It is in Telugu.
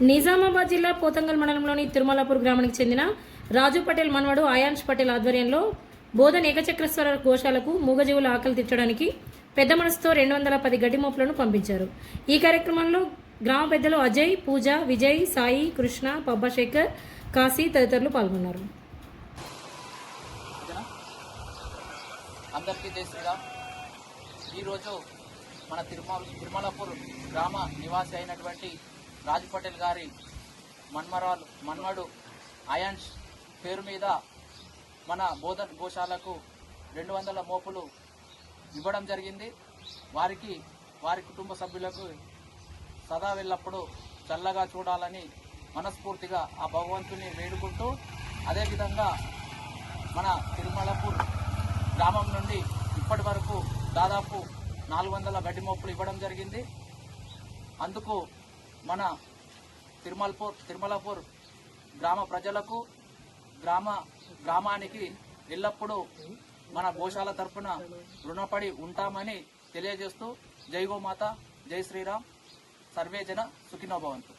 నిజామాబాద్ జిల్లా పోతంగల్ మండలంలోని తిరుమలాపూర్ గ్రామానికి చెందిన రాజు పటేల్ మనవడు ఆయాన్స్ పటేల్ ఆధ్వర్యంలో బోధన్ ఏకచక్రేశ్వర గోశాలకు మూగజీవుల ఆకలి తీర్చడానికి పెద్ద మనసుతో 210 గడ్డి మోపులను పంపించారు. ఈ కార్యక్రమంలో గ్రామ పెద్దలు అజయ్, పూజ, విజయ్, సాయి, కృష్ణ, పబ్బాశేఖర్, కాశీ తదితరులు పాల్గొన్నారు. అందరికీ జై శ్రీరామ్. ఈరోజు మన తిరుమలాపూర్ గ్రామ నివాసి అయినటువంటి రాజు పటేల్ గారి మన్మడు అయాన్స్ పేరు మీద మన బోధన్ గోశాలకు 200 మోపులు ఇవ్వడం జరిగింది. వారి కుటుంబ సభ్యులకు సదా వెళ్ళప్పుడు చల్లగా చూడాలని మనస్ఫూర్తిగా ఆ భగవంతుని వేడుకుంటూ, అదేవిధంగా మన తిరుమలాపూర్ గ్రామం నుండి ఇప్పటి వరకు దాదాపు 400 గడ్డి మోపులు ఇవ్వడం జరిగింది. అందుకు మన తిరుమలాపూర్ గ్రామ ప్రజలకు గ్రామానికి ఎల్లప్పుడూ మన గోశాల తరఫున రుణపడి ఉంటామని తెలియజేస్తూ జై గోమాత, జై శ్రీరామ్, సర్వే జన సుఖినో భవంతు.